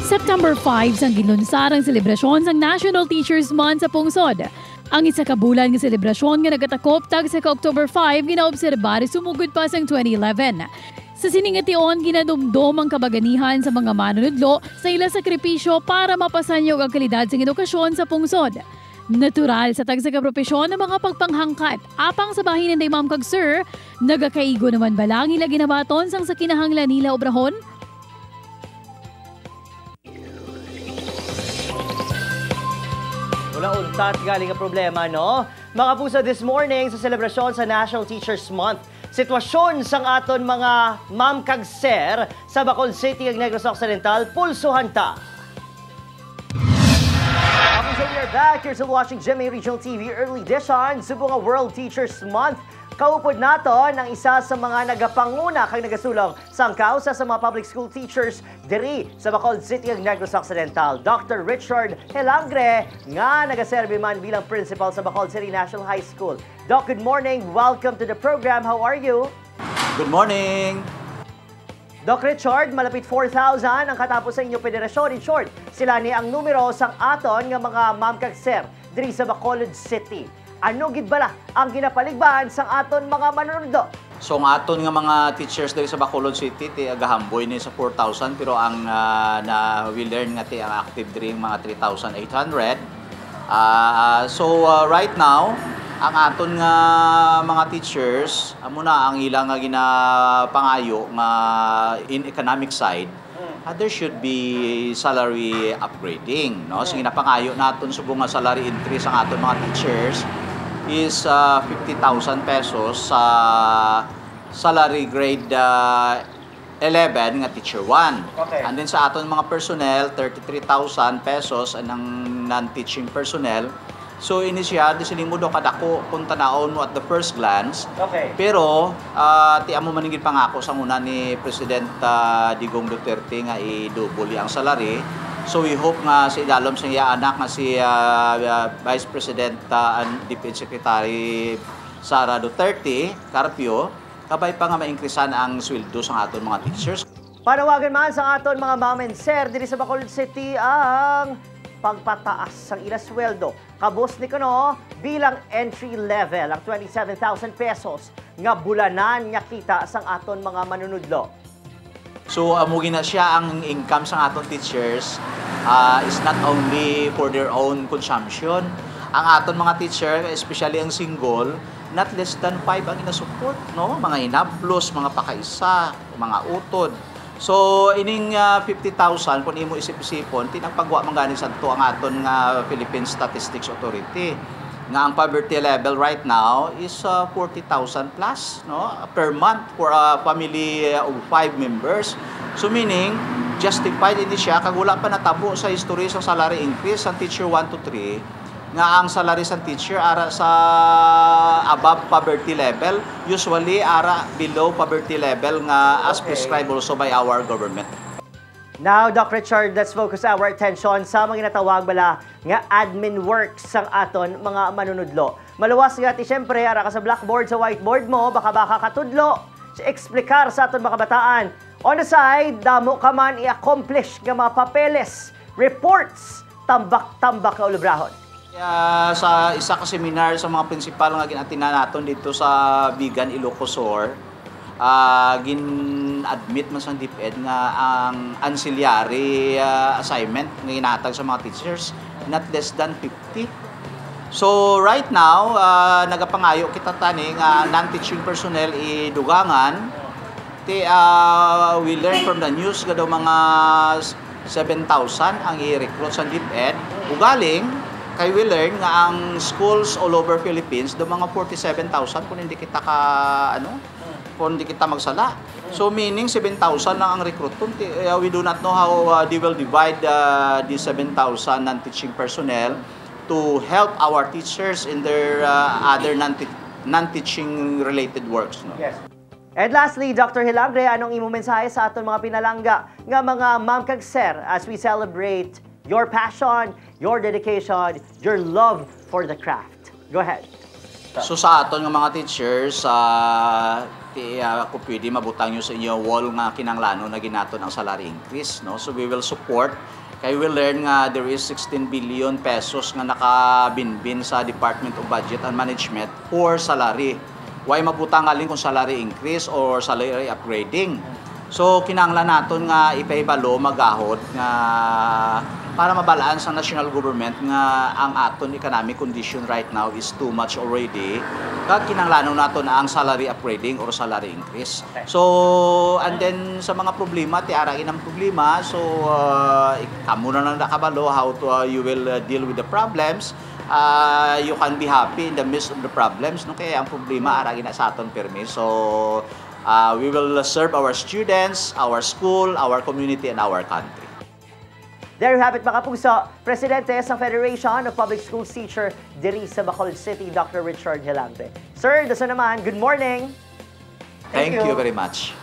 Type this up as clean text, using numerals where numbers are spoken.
September 5 sang gilunsar ang selebrasyon sang National Teachers Month sa pungsod. Ang isa ka bulan nga selebrasyon nga nagatakop tag sa October 5 ginaobserbar sumugod pa sang 2011. Sa siningation, ginadumdom ang kabaganihan sa mga manunudlo sa ila sakripisyo para mapasanyog ang kalidad sa edukasyon sa pungsod. Natural sa tag sa kapropesyon ng mga pagpanghangkat apang sa bahin ng Ma'am kag Sir, nagakaigo naman balang ila ginabaton sang sa kinahanglan nila obrahon? Wala untat galing ang problema, no? Mga puso, this morning sa selebrasyon sa National Teachers Month, sitwasyon sang aton mga ma'am kag sir sa Bacolod City ug Negros Occidental, pulsuhan ta. So we are back. You're still watching GMA Regional TV Early Edition, Subunga World Teachers Month. Kaupod naton ang isa sa mga nagapanguna kang nagasulong sang kausa sa mga public school teachers diri sa Bacolod City ug Negros Occidental, Dr. Richard Helangre, nga nagaserbi man bilang principal sa Bacolod City National High School. Doc, good morning. Welcome to the program. How are you? Good morning. Doc Richard, malapit 4,000 ang katapos sa inyong federasyon. In short, sila ni ang numero sang aton nga mga ma'am kag sir diri sa Bacolod City. Ano gid bala ang ginapaligbahan sang aton mga manunod? So ang aton nga mga teachers diri sa Bacolod City ti agahamboy ni sa 4,000 pero ang na we learn nga ti ang active diri mga 3,800. Right now ang aton nga mga teachers amo na ang ilang nga ginapangayo nga in economic side. There should be salary upgrading, no? So ginapangayo naton subong nga salary increase ang aton mga teachers is 50,000 pesos sa salary grade 11 nga teacher 1. Okay. And then sa aton mga personnel, 33,000 pesos ang non-teaching personnel. So initial, disiling mo do kadako kung tanawon mo at the first glance. Okay. Pero ti amo maningid pangako sa una ni President Digong Duterte nga i-double ang salary. So we hope nga si idalom sa iya anak nga si Vice President and Defense Secretary Sara Duterte Carpio kabay pa nga ma-increasean ang sweldo sa aton mga teachers. Panawagan man sa aton mga ma'am and sir diri sa Bacolod City ang pagpataas sang ila sweldo. Kabos ni kuno bilang entry level ang 27,000 pesos nga bulanan nga kita sang aton mga manunudlo. So amugi na siya ang income sa aton teachers is not only for their own consumption. Ang aton mga teacher, especially ang single, not less than 5 ang ina-support, no? Mga inablos, mga pakaisa, mga utod. So ining 50,000 kung imo isip-isipon tinagpagwa man gani sadto ang aton nga Philippine Statistics Authority nga ang poverty level right now is 40,000 plus, no, per month for a family of 5 members. So meaning justified ini siya kag wala pa natabo sa history sa salary increase sa teacher 1 to 3 nga ang salary sa teacher ara sa above poverty level, usually ara below poverty level nga as prescribed also by our government. Now, Doc Richard, let's focus our attention sa mga ginatawag bala nga admin works sang aton mga manunudlo. Maluwas nga ti syempre ara ka sa blackboard sa whiteboard mo baka katudlo sa eksplikar sa aton mga kabataan. On the side, damo ka man i-accomplish nga mga papeles, reports, tambak-tambak ka ulibrahon. Sa isa ka seminar sa mga principal nga ginatinan naton dito sa Bigan, Ilocosur, gin-admit man sa DepEd nga ang ancillary assignment nga ginatag sa mga teachers not less than 50. So right now, nagapangayo kita tani nga non-teaching personnel idugangan. We learn from the news nga daw mga 7,000 ang i-recruit sa DepEd. Ugaling kay we learn nga ang schools all over Philippines do mga 47,000 kung hindi kita kung hindi kita magsala. So meaning 7,000 lang ang recruitment. We do not know how they will divide the 7,000 non-teaching personnel to help our teachers in their other non-teaching related works. No? Yes. And lastly, Dr. Helangre, anong imo mensahe sa aton mga pinalangga nga mga ma'am kag sir as we celebrate your passion, your dedication, your love for the craft? Go ahead. So sa aton nga mga teachers, kung pwede mabutang nyo sa inyo wall nga kinanglano na ginaton ang salary increase, no? So we will support. Kaya we will learn nga there is 16 billion pesos nga nakabinbin sa Department of Budget and Management for salary. Why mabutang alin kung salary increase or salary upgrading? So kinahanglan naton nga ipaibalo magahod nga para mabalaan sa national government nga ang aton economic condition right now is too much already. Kag kinahanglan naton ang salary upgrading or salary increase. So and then sa mga problema ti arain ang problema, so kamo na lang nakabalo how to you will deal with the problems. You can be happy in the midst of the problems, no? Kaya ang problema aragin na sa aton permi. So we will serve our students, our school, our community, and our country. There you have it mga puso. Presidente sa Federation of Public Schools Teacher diri sa Bacolod City, Dr. Richard Gelante. Sir, dasa naman, good morning. Thank you very much.